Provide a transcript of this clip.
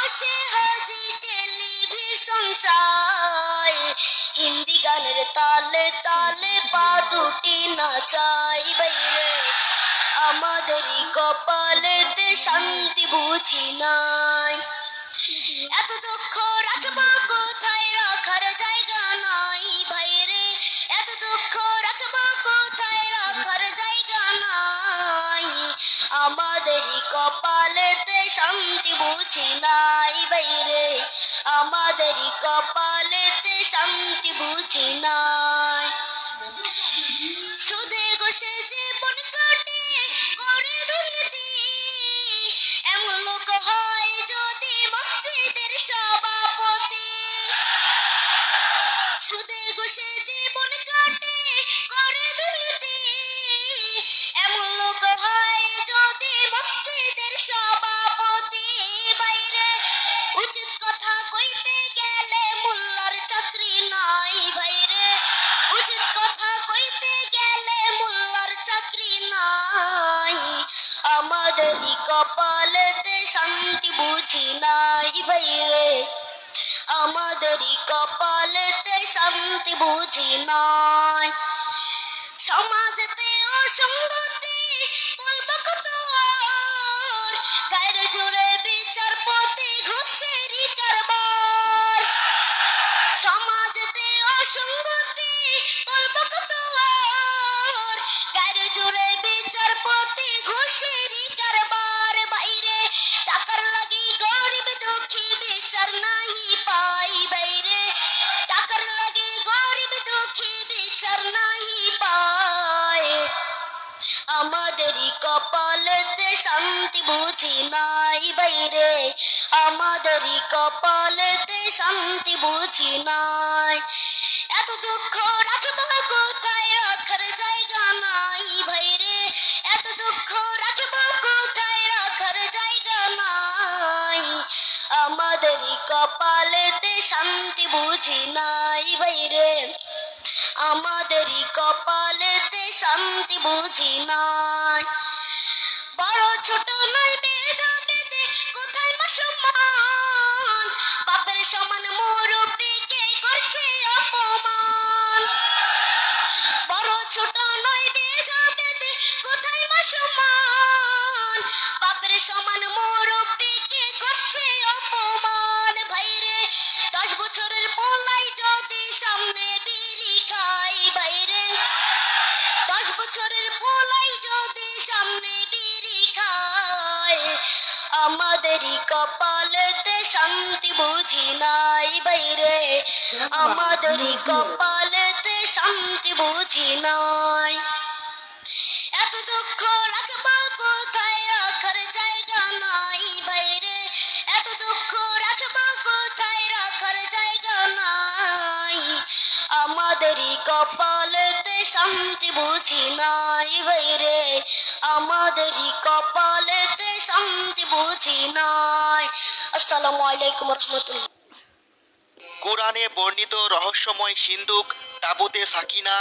বসে হাজি টেলিভিশন চাই, হিন্দি গানের তালে তালে পা দুটি নাচাই বাইরে, আমাদেরই কপালেতে শান্তি বুঝি নাই। এত দুঃখ রাখবো কোথায়, রাখার জায়গা নাই ভাইরে, এত দুঃখ রাখবো কোথায়, রাখার জায়গা নাই, আমাদেরই কপালেতে শান্তি বুঝি নাই বাইরে, আমাদেরই কপালেতে শান্তি বুঝি নাই। সুদে ঘষে জীবন কাটে করে দুর্নীতি, এমন লোক হয় যদি মসজিদের সভাপতি। সুদে ঘষে জীবন কাটে করে দুর্নীতি, এমন লোক হয় যদি মসজিদের সভাপতি। বাইরে উচিত কথা কইতে গেলে মোল্লার চাকরি নাই ভাইরে, উচিত কথা কইতে গেলে মোল্লার চাকরি নাই, আমাদেরই কপালেতে শান্তি বুঝি নাই বাইরে, আমাদেরই কপালেতে শান্তি বুঝি নাই। সমাজেতে অসঙ্গতি বলবো কত আর, গায়ের জোরে বিচারপতি ঘুষেরই কারবার। সমাজেতে অসঙ্গতি বলবো কত আর, গায়ের জোরে বিচারপতি ঘুষেরই কারবার। বাইরে টাকার লাগি গরিব দুঃখী বিচার নাহি পাই বাইরে, টাকার লাগি গরিব দুঃখী বিচার নাহি পায়, আমাদেরই কপালেতে শান্তি বুঝি নাই বাইরে, আমাদেরই কপালেতে শান্তি বুঝি নাই। এত দুঃখ রাখবো কোথায়, রাখার জায়গা নাই ভাইরে, এত দুঃখ রাখবো কোথায়, রাখার জায়গা নাই, আমাদেরই কপালেতে শান্তি বুঝি নাই বাইরে, আমাদেরই কপালেতে শান্তি বুঝি নাই। বড় ছোট নয় ভেদাভেদে কোথায় মা সম্মান, বাপের সমান মুরব্বিকে করছে অপমান। বড় ছোট নয় ভেদাভেদে কোথায় মা সম্মান, বাপের সমান মুরব্বিকে করছে অপমান। ভাইরে 10 বছরের পোলাই যদি সামনে বিড়ি খাই বাইরে, 10 বছরের পোলাই যদি সামনে বিড়ি খায়, আমাদেরই কপালেতে শান্তি বুঝি নাই বাইরে, আমাদেরই কপালেতে শান্তি বুঝি নাই। এত দুঃখ রাখবো কোথায়, রাখার জায়গা নাই বাইরে, এত দুঃখ রাখবো কোথায়, রাখার জায়গা নাই, আমাদেরই কপালেতে শান্তি বুঝি নাই বাইরে, আমাদেরই কপালেতে শান্তি বুঝি নাই। আসসালামু আলাইকুম রহমতুল্লাহ। কোরআনে বর্ণিত রহস্যময় সিন্দুক তাবুতে সাকিনা